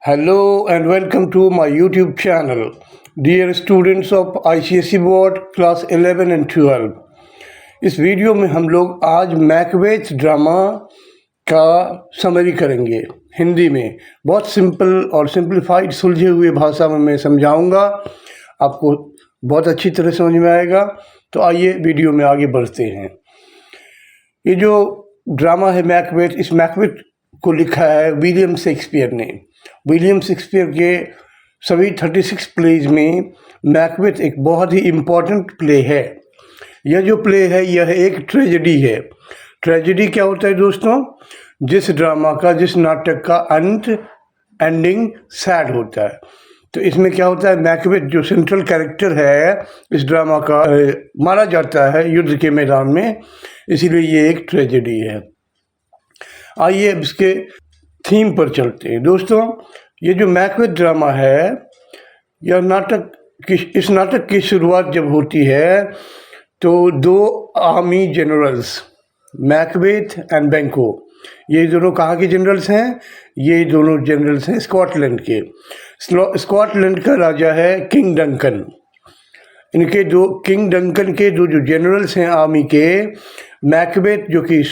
Hello and welcome to my YouTube channel. Dear students of ICSE board class 11 and 12, इस video में हम लोग आज मैकबेथ ड्रामा का समरी करेंगे हिंदी में। बहुत सिंपल और सिंप्लीफाइड सुलझे हुए भाषा में मैं समझाऊंगा, आपको बहुत अच्छी तरह समझ में आएगा। तो आइए वीडियो में आगे बढ़ते हैं। ये जो ड्रामा है मैकबेथ, इस मैकबेथ को लिखा है विलियम शेक्सपियर ने। विलियम शेक्सपियर के सभी 36 प्लेज में मैकबेथ एक बहुत ही इम्पॉर्टेंट प्ले है। यह जो प्ले है यह एक ट्रेजेडी है। ट्रेजेडी क्या होता है दोस्तों? जिस ड्रामा का, जिस नाटक का एंडिंग सैड होता है। तो इसमें क्या होता है, मैकबेथ जो सेंट्रल कैरेक्टर है इस ड्रामा का, मारा जाता है युद्ध के मैदान में, इसीलिए ये एक ट्रेजेडी है। आइए अब इसके थीम पर चलते हैं। दोस्तों, ये जो मैकबेथ ड्रामा है, इस नाटक की शुरुआत जब होती है तो दो आर्मी जनरल्स, मैकबेथ एंड बैंको, ये दोनों कहाँ के जनरल्स हैं? ये दोनों जनरल्स हैं स्कॉटलैंड के। स्कॉटलैंड का राजा है किंग डंकन। इनके दो किंग डंकन के दो जो जनरल्स हैं आर्मी के, मैकबेथ जो कि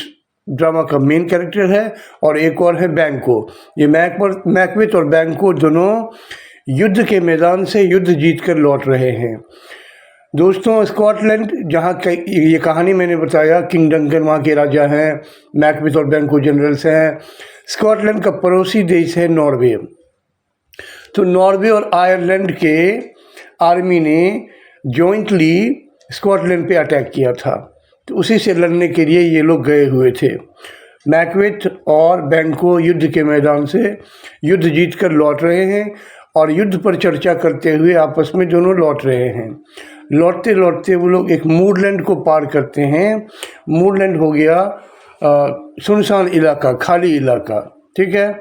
ड्रामा का मेन कैरेक्टर है, और एक और है बैंको। ये मैकबेथ और बैंको दोनों युद्ध के मैदान से युद्ध जीतकर लौट रहे हैं। दोस्तों, स्कॉटलैंड जहाँ ये कहानी मैंने बताया, किंग डंकन वहाँ के राजा हैं, मैकबेथ और बैंको जनरल्स हैं। स्कॉटलैंड का पड़ोसी देश है नॉर्वे। तो नॉर्वे और आयरलैंड के आर्मी ने जॉइंटली स्कॉटलैंड पे अटैक किया था। तो उसी से लड़ने के लिए ये लोग गए हुए थे। मैकबेथ और बैंको युद्ध के मैदान से युद्ध जीतकर लौट रहे हैं और युद्ध पर चर्चा करते हुए आपस में दोनों लौट रहे हैं। लौटते लौटते वो लोग एक मूरलैंड को पार करते हैं। मूरलैंड हो गया सुनसान इलाका, खाली इलाका, ठीक है।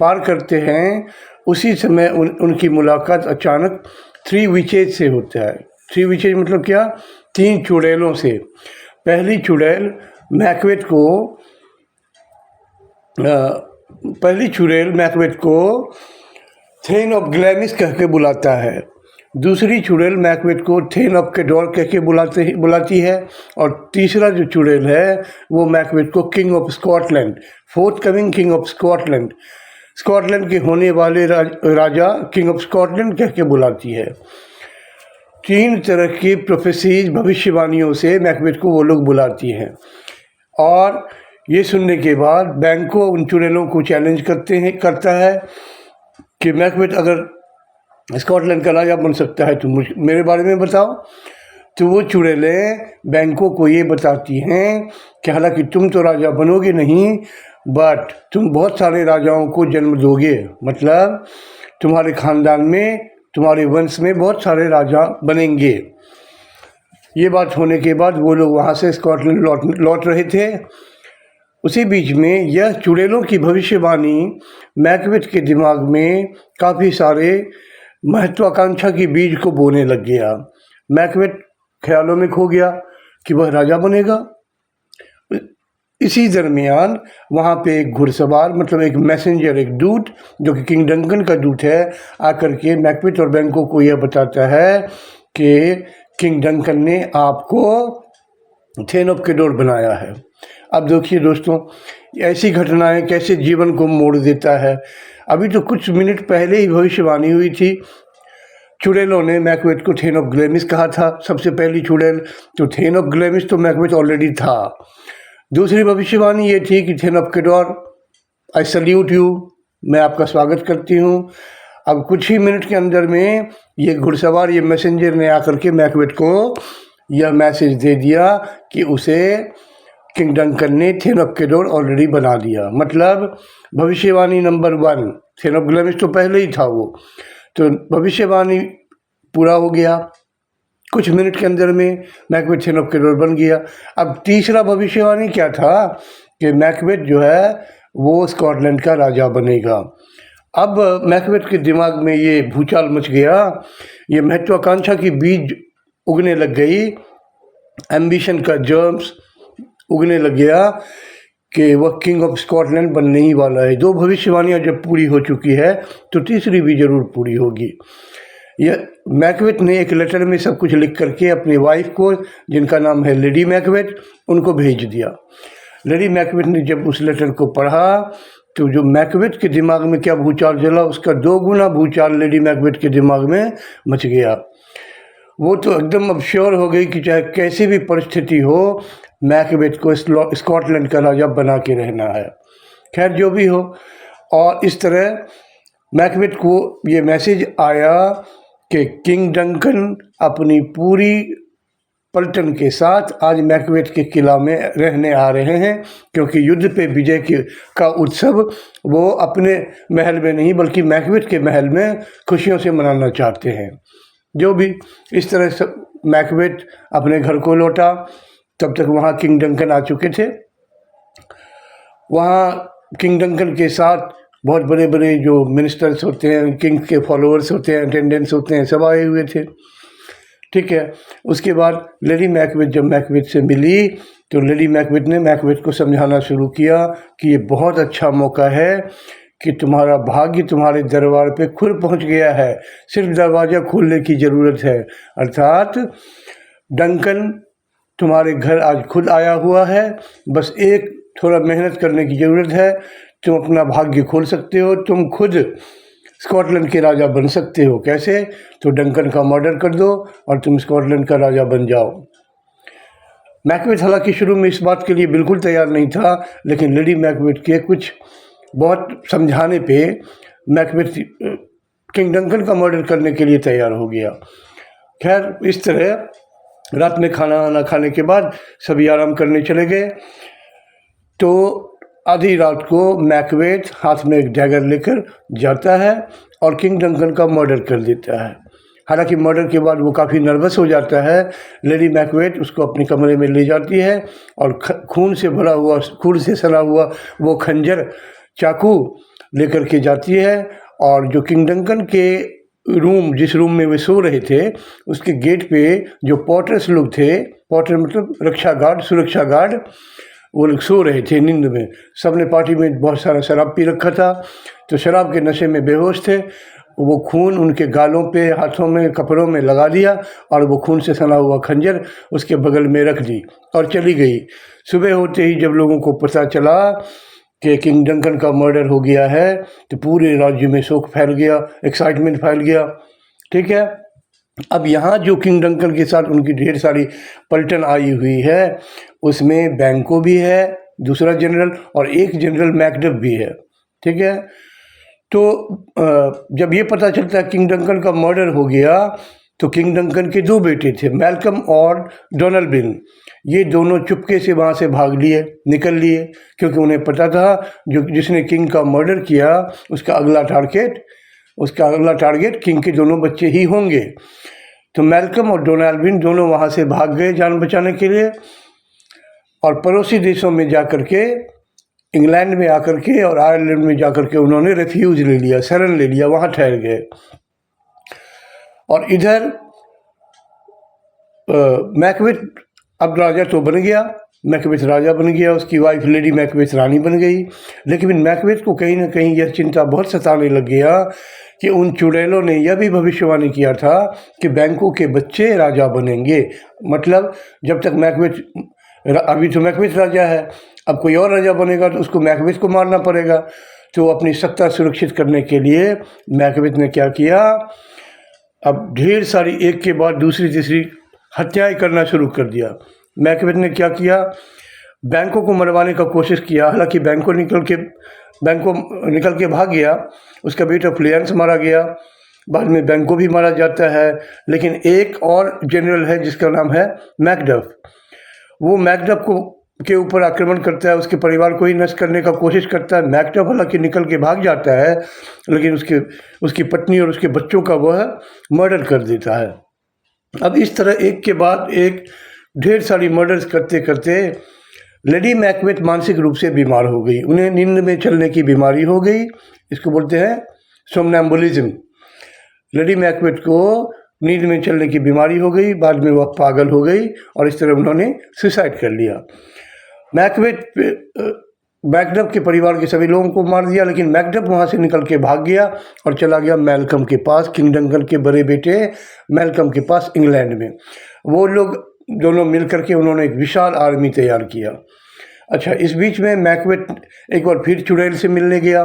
पार करते हैं, उसी समय उनकी मुलाकात अचानक थ्री विचेज से होता है। थ्री विचेज मतलब क्या? तीन चुड़ैलों से। पहली चुड़ैल मैकबेथ को थेन ऑफ ग्लैमिस कह के बुलाता है। दूसरी चुड़ैल मैकबेथ को थेन ऑफ कैडोर कह के बुलाती है। और तीसरा जो चुड़ैल है वो मैकबेथ को king of Scotland, fourth coming king of Scotland, Scotland के होने वाले राजा किंग ऑफ स्कॉटलैंड कह के बुलाती है। तीन तरह की प्रोफेसीज, भविष्यवाणियों से मैकबेथ को वो लोग बुलाती हैं। और ये सुनने के बाद बैंको उन चुड़ैलों को चैलेंज करता है कि मैकबेथ अगर स्कॉटलैंड का राजा बन सकता है तो मेरे बारे में बताओ। तो वो चुड़ैलें बैंको को ये बताती हैं कि हालांकि तुम तो राजा बनोगे नहीं, बट तुम बहुत सारे राजाओं को जन्म दोगे। मतलब तुम्हारे खानदान में, तुम्हारे वंश में बहुत सारे राजा बनेंगे। ये बात होने के बाद वो लोग वहाँ से स्कॉटलैंड लौट रहे थे। उसी बीच में यह चुड़ैलों की भविष्यवाणी मैकबेथ के दिमाग में काफ़ी सारे महत्वाकांक्षा की बीज को बोने लग गया। मैकबेथ ख्यालों में खो गया कि वह राजा बनेगा। इसी दरमियान वहाँ पे एक घुड़सवार, मतलब एक मैसेंजर, एक दूत जो कि किंग डंकन का दूत है, आकर के मैकबेथ और बैंको को यह बताता है कि किंग डंकन ने आपको थेन ऑफ कैडोर बनाया है। अब देखिए दोस्तों, ऐसी घटनाएं कैसे जीवन को मोड़ देता है। अभी तो कुछ मिनट पहले ही भविष्यवाणी हुई थी। चुड़ैलों ने मैकबेथ को थेन ऑफ ग्लैमिस कहा था, सबसे पहली चुड़ैल। तो थेन ऑफ ग्लैमिस तो मैकबेथ ऑलरेडी था। दूसरी भविष्यवाणी ये थी कि थेन ऑफ कैडोर, आई सल्यूट यू, मैं आपका स्वागत करती हूँ। अब कुछ ही मिनट के अंदर में ये घुड़सवार, ये मैसेंजर ने आकर के मैकबेथ को यह मैसेज दे दिया कि उसे किंग डंकन ने थेन ऑफ कैडोर ऑलरेडी बना दिया। मतलब भविष्यवाणी नंबर 1, थेन ऑफ ग्लैमिस तो पहले ही था वो, तो भविष्यवाणी पूरा हो गया। कुछ मिनट के अंदर में मैकबेथ थेन ऑफ कैडोर बन गया। अब तीसरा भविष्यवाणी क्या था कि मैकबेथ जो है वो स्कॉटलैंड का राजा बनेगा। अब मैकबेथ के दिमाग में ये भूचाल मच गया, ये महत्वाकांक्षा की बीज उगने लग गई, एम्बिशन का जर्म्स उगने लग गया कि वह किंग ऑफ स्कॉटलैंड बनने ही वाला है। 2 भविष्यवाणियाँ जब पूरी हो चुकी है तो तीसरी भी ज़रूर पूरी होगी। यह मैकबेथ ने एक लेटर में सब कुछ लिख करके अपनी वाइफ को, जिनका नाम है लेडी मैकबेथ, उनको भेज दिया। लेडी मैकबेथ ने जब उस लेटर को पढ़ा तो जो मैकबेथ के दिमाग में क्या भूचाल चला, उसका 2 गुना भूचाल लेडी मैकबेथ के दिमाग में मच गया। वो तो एकदम अब श्योर हो गई कि चाहे कैसी भी परिस्थिति हो, मैकबेथ को स्कॉटलैंड का राजा बना के रहना है। खैर जो भी हो, और इस तरह मैकबेथ को ये मैसेज आया कि किंग डंकन अपनी पूरी पलटन के साथ आज मैकबेथ के किला में रहने आ रहे हैं, क्योंकि युद्ध पे विजय का उत्सव वो अपने महल में नहीं बल्कि मैकबेथ के महल में खुशियों से मनाना चाहते हैं। जो भी इस तरह से मैकबेथ अपने घर को लौटा, तब तक वहाँ किंग डंकन आ चुके थे। वहाँ किंग डंकन के साथ बहुत बड़े बड़े जो मिनिस्टर्स होते हैं, किंग के फॉलोअर्स होते हैं, अटेंडेंट्स होते हैं, सब आए हुए थे। ठीक है। उसके बाद लेडी मैकबेथ जब मैकबेथ से मिली तो लेडी मैकबेथ ने मैकबेथ को समझाना शुरू किया कि ये बहुत अच्छा मौका है कि तुम्हारा भाग्य तुम्हारे दरबार पे खुद पहुंच गया है, सिर्फ दरवाज़ा खोलने की ज़रूरत है। अर्थात डंकन तुम्हारे घर आज खुद आया हुआ है, बस एक थोड़ा मेहनत करने की ज़रूरत है, तुम अपना भाग्य खोल सकते हो, तुम खुद स्कॉटलैंड के राजा बन सकते हो। कैसे? तो डंकन का मर्डर कर दो और तुम स्कॉटलैंड का राजा बन जाओ। मैकबेथ हालांकि शुरू में इस बात के लिए बिल्कुल तैयार नहीं था, लेकिन लेडी मैकबेथ के कुछ बहुत समझाने पे मैकबेथ किंग डंकन का मर्डर करने के लिए तैयार हो गया। खैर इस तरह रात में खाना वाना खाने के बाद सभी आराम करने चले गए। तो आधी रात को मैकबेथ हाथ में एक डैगर लेकर जाता है और किंग डंकन का मर्डर कर देता है। हालांकि मर्डर के बाद वो काफ़ी नर्वस हो जाता है। लेडी मैकबेथ उसको अपने कमरे में ले जाती है और खून से भरा हुआ, खून से सना हुआ वो खंजर, चाकू लेकर के जाती है और जो किंग डंकन के रूम, जिस रूम में वे सो रहे थे, उसके गेट पे जो पॉटर्स लोग थे, पॉटर मतलब रक्षा गार्ड, सुरक्षा गार्ड, वो लोग सो रहे थे नींद में। सब ने पार्टी में बहुत सारा शराब पी रखा था, तो शराब के नशे में बेहोश थे। वो खून उनके गालों पे, हाथों में, कपड़ों में लगा दिया और वो खून से सना हुआ खंजर उसके बगल में रख दी और चली गई। सुबह होते ही जब लोगों को पता चला कि किंग डंकन का मर्डर हो गया है तो पूरे राज्य में शोक फैल गया, एक्साइटमेंट फैल गया। ठीक है। अब यहाँ जो किंग डंकन के साथ उनकी ढेर सारी पलटन आई हुई है, उसमें बैंको भी है, दूसरा जनरल, और एक जनरल मैकडफ भी है। ठीक है। तो जब ये पता चलता है किंग डंकन का मर्डर हो गया, तो किंग डंकन के 2 बेटे थे, मैल्कम और डोनाल्बिन। ये दोनों चुपके से वहाँ से भाग लिए, निकल लिए, क्योंकि उन्हें पता था जो जिसने किंग का मर्डर किया उसका अगला टारगेट किंग के दोनों बच्चे ही होंगे। तो मैल्कम और डोनाल्बिन दोनों वहाँ से भाग गए जान बचाने के लिए, और पड़ोसी देशों में जाकर के, इंग्लैंड में आकर के और आयरलैंड में जाकर के उन्होंने रेफ्यूज ले लिया, शरण ले लिया, वहाँ ठहर गए। और इधर मैकबेथ अब राजा तो बन गया, मैकबेथ राजा बन गया, उसकी वाइफ लेडी मैकबेथ रानी बन गई। लेकिन मैकबेथ को कहीं ना कहीं यह चिंता बहुत सताने लग गया कि उन चुड़ैलों ने यह भी भविष्यवाणी किया था कि बैंकों के बच्चे राजा बनेंगे। मतलब जब तक मैकबेथ, अभी तो मैकबेथ राजा है, अब कोई और राजा बनेगा तो उसको मैकबेथ को मारना पड़ेगा। तो अपनी सत्ता सुरक्षित करने के लिए मैकबेथ ने क्या किया, अब ढेर सारी एक के बाद दूसरी तीसरी हत्याएं करना शुरू कर दिया। मैकबेथ ने क्या किया, बैंकों को मरवाने का कोशिश किया। हालांकि बैंकों निकल के भाग गया, उसका बेटा फ्लेरेंस मारा गया, बाद में बैंकों भी मारा जाता है। लेकिन एक और जनरल है जिसका नाम है मैकडफ, वो मैकडफ के ऊपर आक्रमण करता है, उसके परिवार को ही नष्ट करने का कोशिश करता है। मैकडफ हालांकि निकल के भाग जाता है, लेकिन उसकी पत्नी और उसके बच्चों का वह मर्डर कर देता है। अब इस तरह एक के बाद एक ढेर सारी मर्डर्स करते करते लेडी मैकबेथ मानसिक रूप से बीमार हो गई। उन्हें नींद में चलने की बीमारी हो गई, इसको बोलते हैं सोमनैम्बुलिज्म। लेडी मैकबेथ को नींद में चलने की बीमारी हो गई, बाद में वह पागल हो गई और इस तरह उन्होंने सुसाइड कर लिया। मैकबेथ मैकडफ के परिवार के सभी लोगों को मार दिया, लेकिन मैकडफ वहाँ से निकल के भाग गया और चला गया मैल्कम के पास, किंग डंकन के बड़े बेटे मैल्कम के पास इंग्लैंड में। वो लोग दोनों मिल करके उन्होंने एक विशाल आर्मी तैयार किया। अच्छा, इस बीच में मैकबेथ एक बार फिर चुड़ैल से मिलने गया,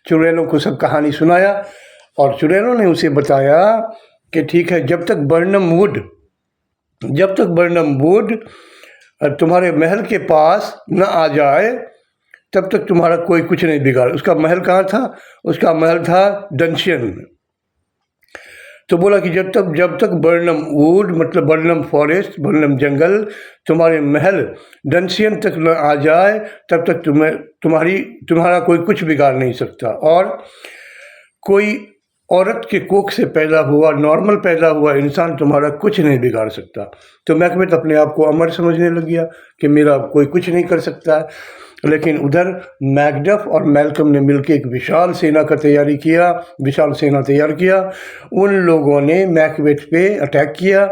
चुड़ैलों को सब कहानी सुनाया और चुड़ैलों ने उसे बताया कि ठीक है, जब तक बर्नम वुड तुम्हारे महल के पास न आ जाए तब तक तुम्हारा कोई कुछ नहीं बिगाड़। उसका महल कहाँ था? उसका महल था डंशियन में। तो बोला कि जब तक बर्नम वुड मतलब बर्नम फॉरेस्ट, बर्नम जंगल तुम्हारे महल डंशियन तक न आ जाए तब तक तुम्हारा कोई कुछ बिगाड़ नहीं सकता। और कोई औरत के कोख से पैदा हुआ, नॉर्मल पैदा हुआ इंसान तुम्हारा कुछ नहीं बिगाड़ सकता। तो मैकबेथ अपने आप को अमर समझने लग गया कि मेरा कोई कुछ नहीं कर सकता है। लेकिन उधर मैकडफ और मैल्कम ने मिलकर एक विशाल सेना तैयार किया। उन लोगों ने मैकबेथ पे अटैक किया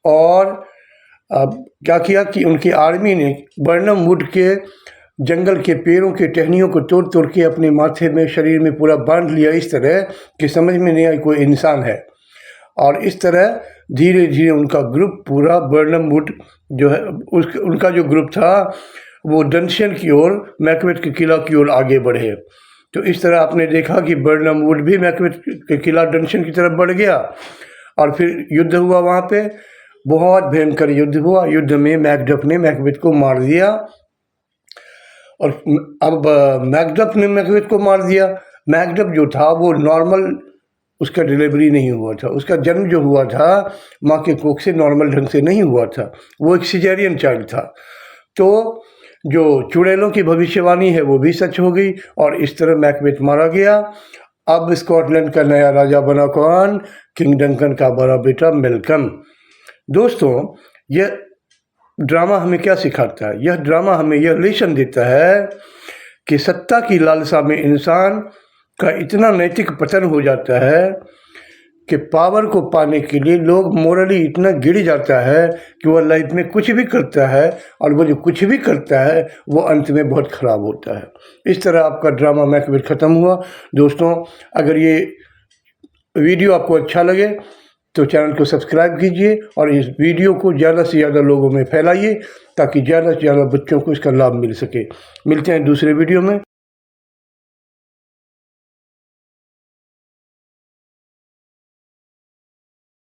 और अब क्या किया कि उनकी आर्मी ने बर्नम वुड के जंगल के पेड़ों के टहनियों को तोड़ के अपने माथे में, शरीर में पूरा बांध लिया, इस तरह कि समझ में नहीं आई कोई इंसान है। और इस तरह धीरे धीरे उनका ग्रुप पूरा बर्नम वुड जो है उनका जो ग्रुप था वो डंशियन की ओर, मैकबेथ के किला की ओर आगे बढ़े। तो इस तरह आपने देखा कि बर्नम वुड भी मैकबेथ के किला डंशियन की तरफ बढ़ गया और फिर युद्ध हुआ। वहाँ पे बहुत भयंकर युद्ध हुआ। युद्ध में मैकडफ ने मैकबेथ को मार दिया और अब मैकडफ ने मैकबेथ को मार दिया। मैकडफ जो था वो नॉर्मल, उसका डिलीवरी नहीं हुआ था, उसका जन्म जो हुआ था माँ के कोख से नॉर्मल ढंग से नहीं हुआ था, वो एक सिजेरियन चाइल्ड था। तो जो चुड़ैलों की भविष्यवाणी है वो भी सच हो गई और इस तरह मैकबेथ मारा गया। अब स्कॉटलैंड का नया राजा बना कौन? किंग डंकन का बड़ा बेटा मैल्कम। दोस्तों, यह ड्रामा हमें क्या सिखाता है? यह ड्रामा हमें यह लेसन देता है कि सत्ता की लालसा में इंसान का इतना नैतिक पतन हो जाता है कि पावर को पाने के लिए लोग मोरली इतना गिर जाता है कि वह लाइफ में कुछ भी करता है और वो जो कुछ भी करता है वो अंत में बहुत ख़राब होता है। इस तरह आपका ड्रामा मैकबेथ ख़त्म हुआ। दोस्तों, अगर ये वीडियो आपको अच्छा लगे तो चैनल को सब्सक्राइब कीजिए और इस वीडियो को ज़्यादा से ज़्यादा लोगों में फैलाइए ताकि ज़्यादा से ज़्यादा बच्चों को इसका लाभ मिल सके। मिलते हैं दूसरे वीडियो में।